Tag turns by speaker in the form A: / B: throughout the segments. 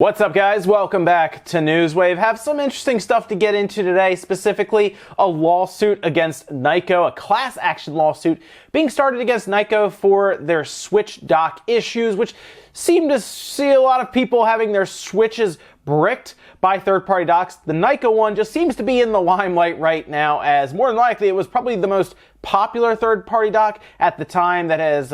A: What's up, guys? Welcome back to Newswave. Have some interesting stuff to get into today, specifically a lawsuit against Nyko, a class action lawsuit being started against Nyko for their Switch dock issues, which seem to see a lot of people having their Switches bricked by third-party docks. The Nyko one just seems to be in the limelight right now, as more than likely it was probably the most popular third-party dock at the time that has,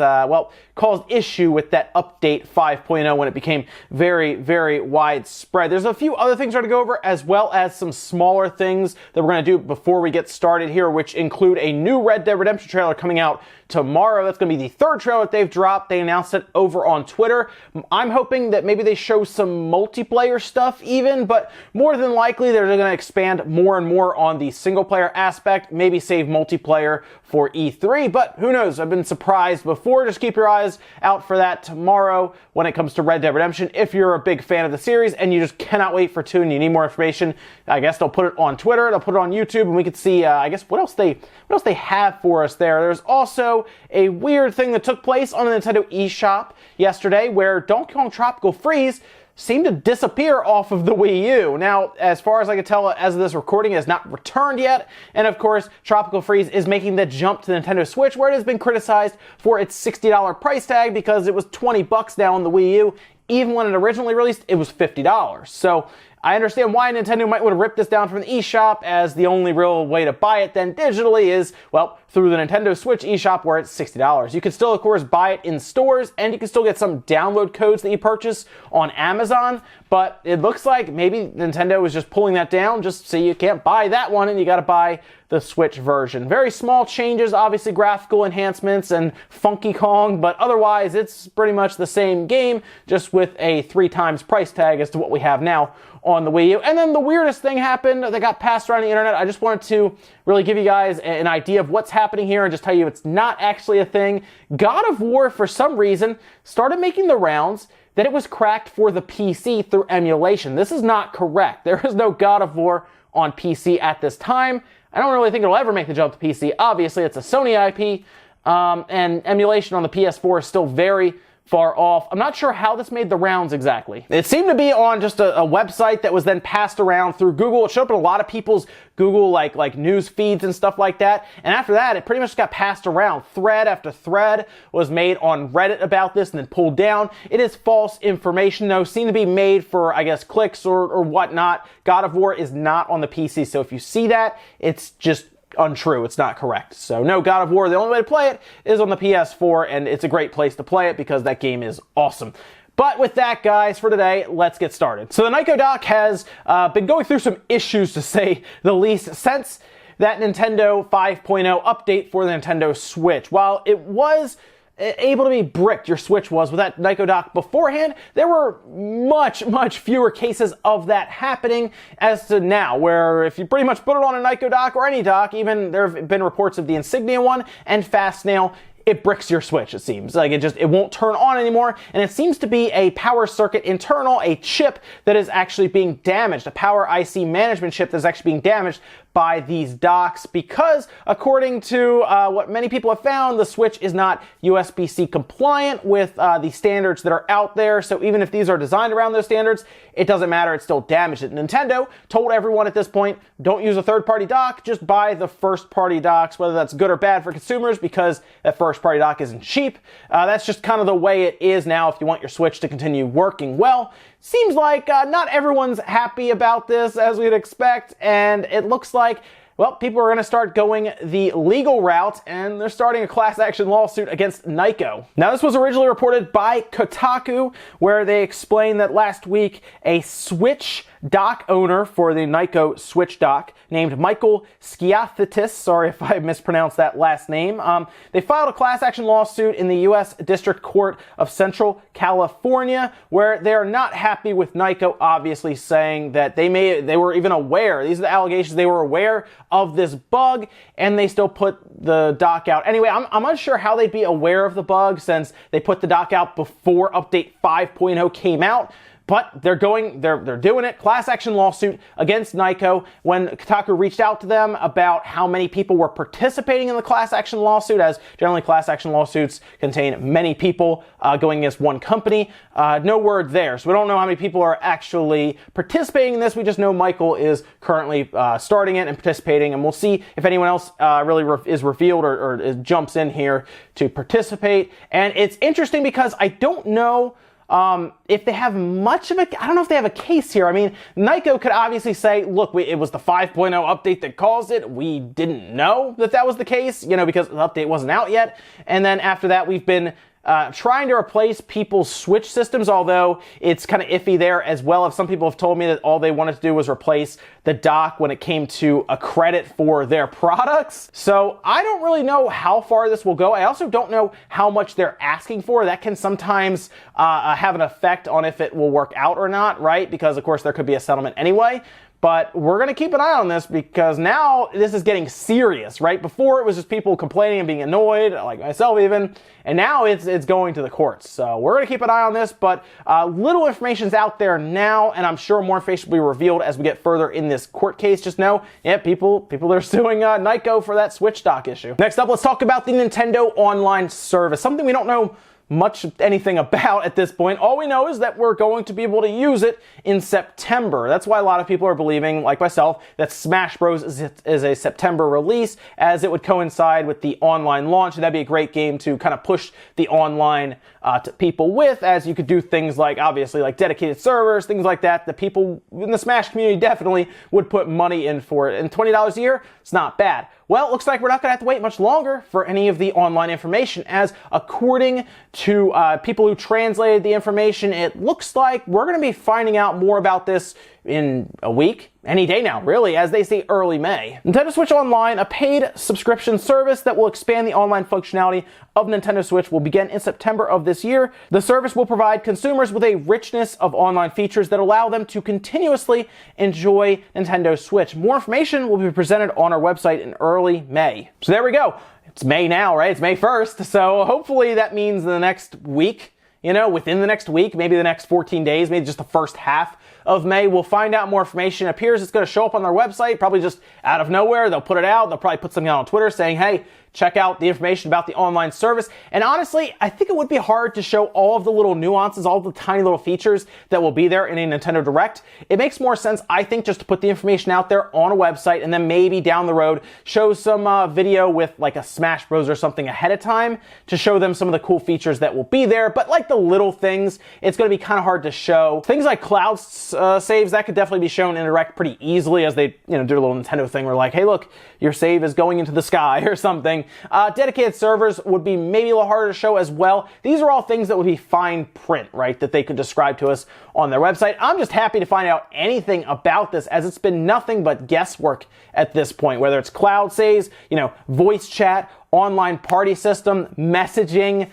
A: caused issue with that update 5.0 when it became very, very widespread. There's a few other things we're going to go over, as well as some smaller things that we're going to do before we get started here, which include a new Red Dead Redemption trailer coming out tomorrow. That's going to be the third trailer that they've dropped. They announced it over on Twitter. I'm hoping that maybe they show some multiplayer stuff even, but more than likely they're going to expand more and more on the single-player aspect, maybe save multiplayer for E3, but who knows? I've been surprised before. Just keep your eyes out for that tomorrow when it comes to Red Dead Redemption. If you're a big fan of the series and you just cannot wait for 2 and you need more information, I guess they'll put it on Twitter, they'll put it on YouTube, and we could see, what else they have for us there. There's also a weird thing that took place on the Nintendo eShop yesterday where Donkey Kong Tropical Freeze seemed to disappear off of the Wii U. Now, as far as I can tell, as of this recording, it has not returned yet. And of course, Tropical Freeze is making the jump to the Nintendo Switch, where it has been criticized for its $60 price tag because it was $20 now on the Wii U. Even when it originally released, it was $50. So I understand why Nintendo might want to rip this down from the eShop, as the only real way to buy it then digitally is, well, through the Nintendo Switch eShop, where it's $60. You can still, of course, buy it in stores, and you can still get some download codes that you purchase on Amazon, but it looks like maybe Nintendo is just pulling that down just so you can't buy that one and you gotta buy the Switch version. Very small changes, obviously graphical enhancements and Funky Kong, but otherwise it's pretty much the same game, just with a 3 times price tag as to what we have now on the Wii U. And then the weirdest thing happened that got passed around the internet. I just wanted to really give you guys an idea of what's happening here and just tell you it's not actually a thing. God of War, for some reason, started making the rounds that it was cracked for the PC through emulation. This is not correct. There is no God of War on PC at this time. I don't really think it'll ever make the jump to PC. Obviously, it's a Sony IP, and emulation on the PS4 is still very far off. I'm not sure how this made the rounds exactly. It seemed to be on just a website that was then passed around through Google. It showed up in a lot of people's Google like news feeds and stuff like that. And after that, it pretty much got passed around. Thread after thread was made on Reddit about this and then pulled down. It is false information, though. Seemed to be made for, I guess, clicks or whatnot. God of War is not on the PC. So if you see that, it's just untrue. It's not correct. So no, God of War, the only way to play it is on the PS4, and it's a great place to play it because that game is awesome. But with that, guys, for today, let's get started. So the Nyko dock has been going through some issues, to say the least, since that Nintendo 5.0 update for the Nintendo Switch. While it was able to be bricked, your Switch was, with that Nyko dock beforehand, there were much fewer cases of that happening as to now, where if you pretty much put it on a Nyko dock or any dock, even there have been reports of the Insignia one and Fastnail, it bricks your Switch, it seems. Like, it won't turn on anymore, and it seems to be a power circuit internal, a chip that is actually being damaged, a power IC management chip that is actually being damaged by these docks, because according to what many people have found, the Switch is not USB-C compliant with the standards that are out there. So even if these are designed around those standards, it doesn't matter, it's still damaged. Nintendo told everyone at this point, don't use a third-party dock, just buy the first-party docks, whether that's good or bad for consumers, because that first-party dock isn't cheap. That's just kind of the way it is now if you want your Switch to continue working well. Seems like not everyone's happy about this, as we'd expect, and it looks like, well, people are going to start going the legal route, and they're starting a class action lawsuit against Nyko. Now, this was originally reported by Kotaku, where they explained that last week a Switch dock owner for the Nyko Switch dock named Michael Skiathitis, sorry if I mispronounced that last name, they filed a class action lawsuit in the U.S. District Court of Central California, where they are not happy with Nyko, obviously saying that they were even aware, these are the allegations, they were aware of this bug, and they still put the dock out. Anyway, I'm unsure how they'd be aware of the bug since they put the dock out before update 5.0 came out. but they're doing it. Class action lawsuit against Nyko. When Kotaku reached out to them about how many people were participating in the class action lawsuit, as generally class action lawsuits contain many people going against one company, no word there. So we don't know how many people are actually participating in this. We just know Michael is currently starting it and participating, and we'll see if anyone else really is revealed or jumps in here to participate. And it's interesting because I don't know if they have much of a, I don't know if they have a case here. I mean, Nyko could obviously say, look, it was the 5.0 update that caused it. We didn't know that was the case, because the update wasn't out yet. And then after that, we've been trying to replace people's Switch systems, although it's kind of iffy there as well. If some people have told me that all they wanted to do was replace the dock when it came to a credit for their products. So I don't really know how far this will go. I also don't know how much they're asking for. That can sometimes have an effect on if it will work out or not, right? Because of course there could be a settlement anyway. But we're going to keep an eye on this because now this is getting serious, right? Before it was just people complaining and being annoyed, like myself even, and now it's going to the courts. So we're going to keep an eye on this, but little information's out there now, and I'm sure more information will be revealed as we get further in this court case. Just know, yeah, people are suing Nyko for that Switch dock issue. Next up, let's talk about the Nintendo Online service, something we don't know much anything about at this point. All we know is that we're going to be able to use it in September. That's why a lot of people are believing, like myself, that Smash Bros. Is a September release, as it would coincide with the online launch. That'd be a great game to kind of push the online to people with, as you could do things like, obviously, like dedicated servers, things like that. The people in the Smash community definitely would put money in for it. And $20 a year, it's not bad. Well, it looks like we're not going to have to wait much longer for any of the online information, as according to people who translated the information, it looks like we're going to be finding out more about this in a week, any day now, really, as they say early May. Nintendo Switch Online, a paid subscription service that will expand the online functionality of Nintendo Switch, will begin in September of this year. The service will provide consumers with a richness of online features that allow them to continuously enjoy Nintendo Switch. More information will be presented on our website in early May. So there we go. It's May now, right? It's May 1st. So hopefully that means the next week, within the next week, maybe the next 14 days, maybe just the first half of May, we'll find out more information. It appears it's going to show up on their website, probably just out of nowhere. They'll put it out. They'll probably put something out on Twitter saying, hey, check out the information about the online service. And honestly, I think it would be hard to show all of the little nuances, all the tiny little features that will be there in a Nintendo Direct. It makes more sense, I think, just to put the information out there on a website and then maybe down the road show some video with like a Smash Bros or something ahead of time to show them some of the cool features that will be there. But like the little things, it's going to be kind of hard to show. Things like cloud saves, that could definitely be shown in a Direct pretty easily, as they do a little Nintendo thing where like, hey, look, your save is going into the sky or something. Dedicated servers would be maybe a little harder to show as well. These are all things that would be fine print, right, that they could describe to us on their website. I'm just happy to find out anything about this, as it's been nothing but guesswork at this point, whether it's cloud saves, voice chat, online party system, messaging,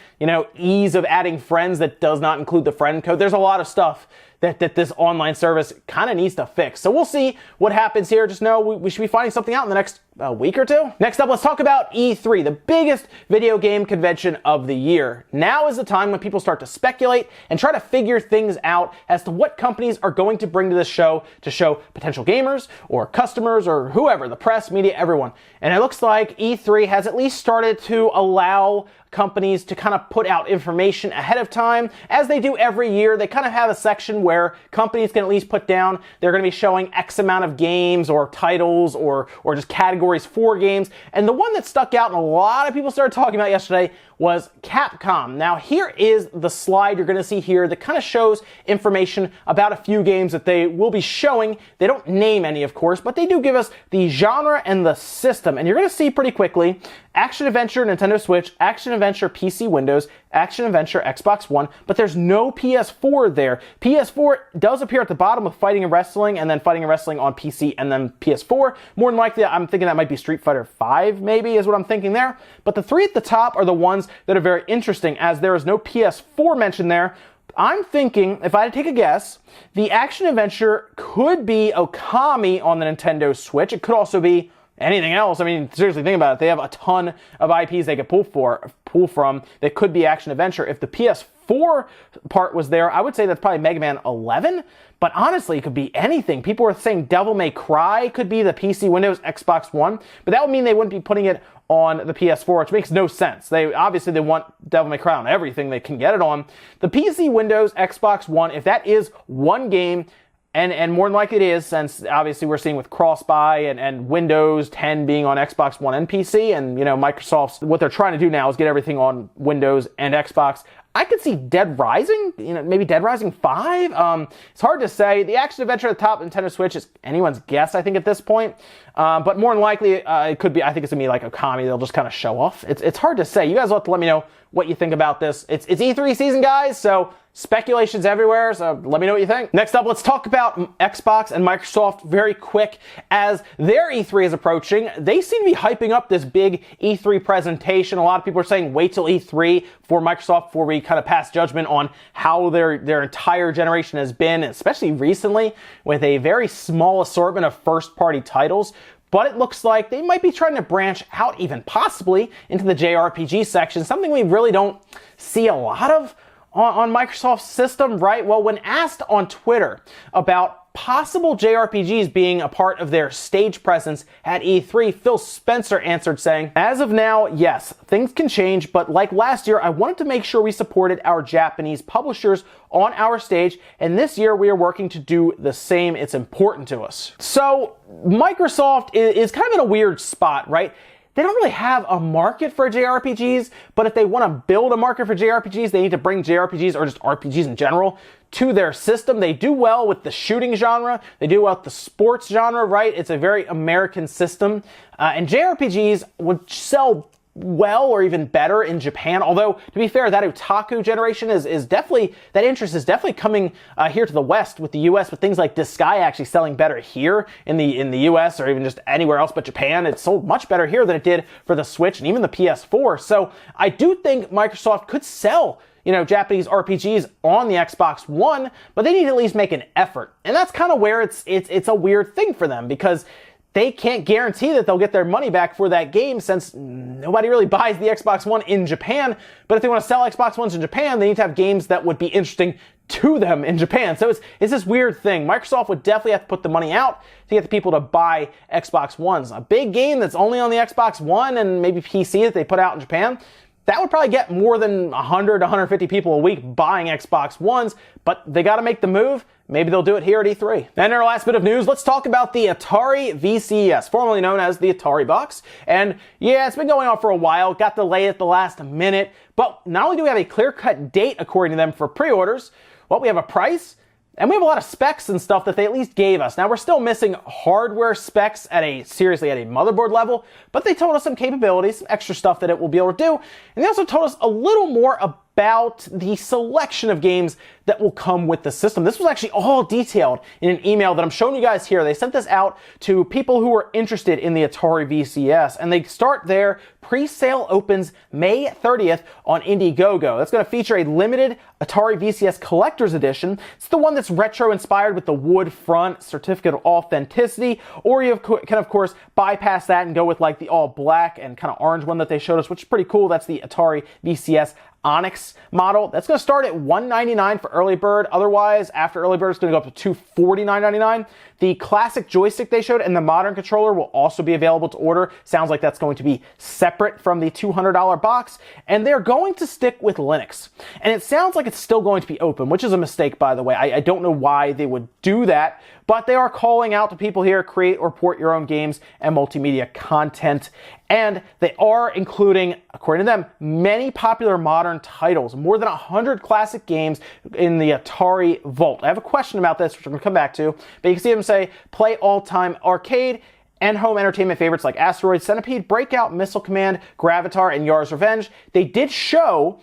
A: ease of adding friends that does not include the friend code. There's a lot of stuff that this online service kind of needs to fix. So we'll see what happens here. Just know we should be finding something out in the next week or two. Next up, let's talk about E3, the biggest video game convention of the year. Now is the time when people start to speculate and try to figure things out as to what companies are going to bring to this show to show potential gamers or customers or whoever, the press, media, everyone. And it looks like E3 has at least started to allow companies to kind of put out information ahead of time. As they do every year, they kind of have a section where companies can at least put down they're going to be showing X amount of games or titles or just categories for games. And the one that stuck out and a lot of people started talking about yesterday was Capcom. Now here is the slide you're going to see here that kind of shows information about a few games that they will be showing. They don't name any, of course, but they do give us the genre and the system. And you're going to see pretty quickly Action Adventure Nintendo Switch, Action Adventure PC Windows, Action Adventure Xbox One, but there's no PS4 there. PS4 does appear at the bottom with Fighting and Wrestling, and then Fighting and Wrestling on PC and then PS4. More than likely, I'm thinking that might be Street Fighter V, maybe, is what I'm thinking there. But the three at the top are the ones that are very interesting, as there is no PS4 mentioned there. I'm thinking, if I had to take a guess, the Action Adventure could be Okami on the Nintendo Switch. It could also be anything else. I mean, seriously, think about it. They have a ton of IPs they could pull from. They could be Action Adventure. If the PS4 PS4 part was there, I would say that's probably Mega Man 11. But honestly, it could be anything. People were saying Devil May Cry could be the PC, Windows, Xbox One, but that would mean they wouldn't be putting it on the PS4, which makes no sense. They want Devil May Cry on everything they can get it on. The PC, Windows, Xbox One, if that is one game, and more than likely it is, since obviously we're seeing with cross-buy and Windows 10 being on Xbox One and PC, and Microsoft's, what they're trying to do now is get everything on Windows and Xbox. I could see Dead Rising, maybe Dead Rising 5. It's hard to say. The action adventure at the top of Nintendo Switch is anyone's guess, I think, at this point. But more than likely, it could be, I think it's going to be like a comedy they'll just kind of show off. It's hard to say. You guys will have to let me know what you think about this. It's E3 season, guys, so speculation's everywhere, so let me know what you think. Next up, let's talk about Xbox and Microsoft very quick. As their E3 is approaching, they seem to be hyping up this big E3 presentation. A lot of people are saying wait till E3 for Microsoft before we kind of pass judgment on how their entire generation has been, especially recently with a very small assortment of first-party titles. But it looks like they might be trying to branch out even possibly into the JRPG section, something we really don't see a lot of on Microsoft's system, right? Well, when asked on Twitter about possible JRPGs being a part of their stage presence at E3, Phil Spencer answered saying, "As of now, yes, things can change, but like last year, I wanted to make sure we supported our Japanese publishers on our stage, and this year we are working to do the same. It's important to us." So Microsoft is kind of in a weird spot, right? They don't really have a market for JRPGs, but if they want to build a market for JRPGs, they need to bring JRPGs, or just RPGs in general, to their system. They do well with the shooting genre. They do well with the sports genre, right? It's a very American system. And JRPGs would sell well or even better in Japan. Although, to be fair, that otaku generation is definitely, that interest is definitely coming here to the West with the US, with things like Disgaea actually selling better here in the US, or even just anywhere else but Japan. It sold much better here than it did for the Switch and even the PS4. So I do think Microsoft could sell Japanese RPGs on the Xbox One, but they need to at least make an effort. And that's kind of where it's a weird thing for them, because they can't guarantee that they'll get their money back for that game, since nobody really buys the Xbox One in Japan. But if they want to sell Xbox Ones in Japan, they need to have games that would be interesting to them in Japan. So it's this weird thing. Microsoft would definitely have to put the money out to get the people to buy Xbox Ones. A big game that's only on the Xbox One and maybe PC that they put out in Japan, that would probably get more than 100 to 150 people a week buying Xbox Ones, but they got to make the move. Maybe they'll do it here at E3. And in our last bit of news, let's talk about the Atari VCS, formerly known as the Atari Box. And yeah, it's been going on for a while, got delayed at the last minute, but not only do we have a clear-cut date, according to them, for pre-orders, we have a price, and we have a lot of specs and stuff that they at least gave us. Now, we're still missing hardware specs at a motherboard level, but they told us some capabilities, some extra stuff that it will be able to do. And they also told us a little more about the selection of games that will come with the system. This was actually all detailed in an email that I'm showing you guys here. They sent this out to people who are interested in the Atari VCS, and they start there. Pre-sale opens May 30th on Indiegogo. That's going to feature a limited Atari VCS Collector's Edition. It's the one that's retro-inspired with the wood front, certificate of authenticity, or you can, of course, bypass that and go with like the all-black and kind of orange one that they showed us, which is pretty cool. That's the Atari VCS Onyx model. That's going to start at $199 for early bird. Otherwise, after early bird, it's going to go up to $249.99. The classic joystick they showed and the modern controller will also be available to order. Sounds like that's going to be separate from the $200 box. And they're going to stick with Linux. And it sounds like it's still going to be open, which is a mistake, by the way. I don't know why they would do that, but they are calling out to people here, create or port your own games and multimedia content. And they are including, according to them, many popular modern titles, more than 100 classic games in the Atari Vault. I have a question about this, which I'm going to come back to, but you can see them say, play all-time arcade and home entertainment favorites like Asteroid Centipede, Breakout, Missile Command, Gravatar, and Yar's Revenge. They did show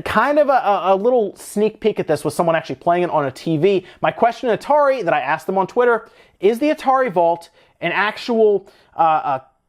A: kind of a little sneak peek at this with someone actually playing it on a TV. My question to Atari that I asked them on Twitter, is the Atari Vault an actual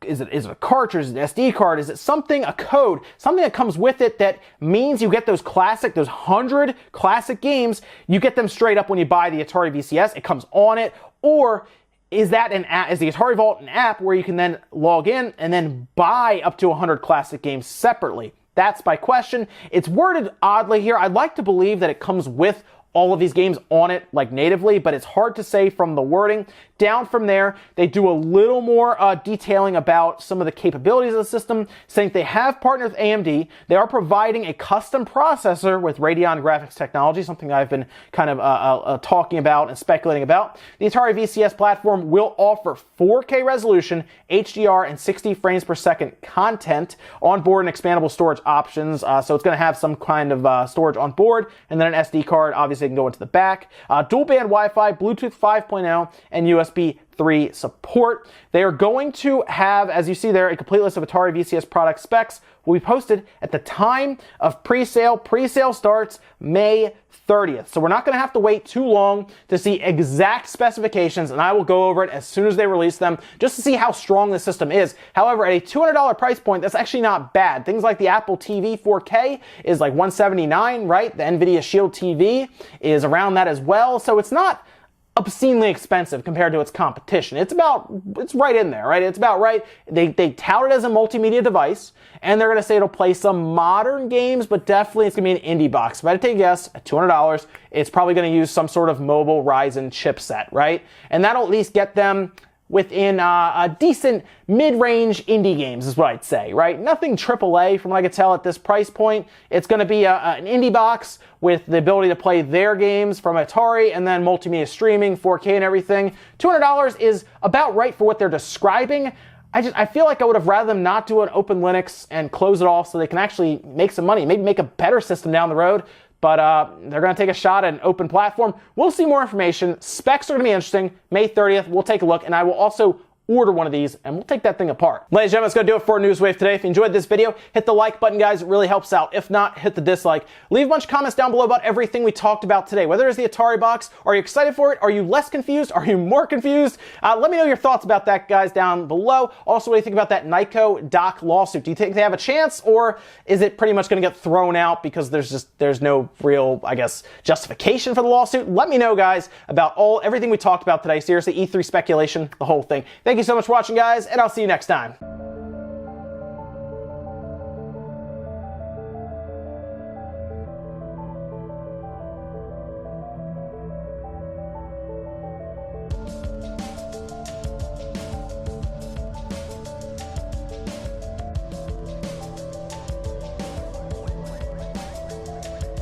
A: is it a cartridge, an SD card? Is it something, a code, something that comes with it that means you get those 100 classic games, you get them straight up when you buy the Atari VCS, it comes on it? Or is that an app, is the Atari Vault an app where you can then log in and then buy up to 100 classic games separately? That's my question. It's worded oddly here. I'd like to believe that it comes with all of these games on it like natively, but it's hard to say from the wording. Down from there, they do a little more detailing about some of the capabilities of the system, saying they have partnered with AMD. They are providing a custom processor with Radeon graphics technology, something I've been kind of talking about and speculating about. The Atari VCS platform will offer 4K resolution, HDR, and 60 frames per second content on board and expandable storage options. So it's going to have some kind of storage on board, and then an SD card. Obviously, it can go into the back. Dual band Wi-Fi, Bluetooth 5.0, and USB 3 support. They are going to have, as you see there, a complete list of Atari VCS product specs will be posted at the time of pre-sale. Pre-sale starts May 30th. So we're not going to have to wait too long to see exact specifications, and I will go over it as soon as they release them just to see how strong the system is. However, at a $200 price point, that's actually not bad. Things like the Apple TV 4K is like $179, right? The NVIDIA Shield TV is around that as well. So it's not obscenely expensive compared to its competition. It's right in there, right? It's about right. They tout it as a multimedia device, and they're going to say it'll play some modern games, but definitely it's going to be an indie box. If I had to take a guess, at $200, it's probably going to use some sort of mobile Ryzen chipset, right? And that'll at least get them within a decent mid-range indie games is what I'd say, right? Nothing AAA from what I could tell at this price point. It's going to be an indie box with the ability to play their games from Atari and then multimedia streaming, 4K and everything. $200 is about right for what they're describing. I feel like I would have rather them not do an open Linux and close it off so they can actually make some money, maybe make a better system down the road. But they're going to take a shot at an open platform. We'll see more information. Specs are going to be interesting. May 30th, we'll take a look, and I will also order one of these, and we'll take that thing apart. Ladies and gentlemen, that's going to do it for Newswave today. If you enjoyed this video, hit the like button, guys. It really helps out. If not, hit the dislike. Leave a bunch of comments down below about everything we talked about today. Whether it's the Atari box, are you excited for it? Are you less confused? Are you more confused? Let me know your thoughts about that, guys, down below. Also, what do you think about that Nyko dock lawsuit? Do you think they have a chance, or is it pretty much going to get thrown out because there's no real, I guess, justification for the lawsuit? Let me know, guys, about everything we talked about today. Seriously, E3 speculation, the whole thing. Thank you so much for watching, guys, and I'll see you next time.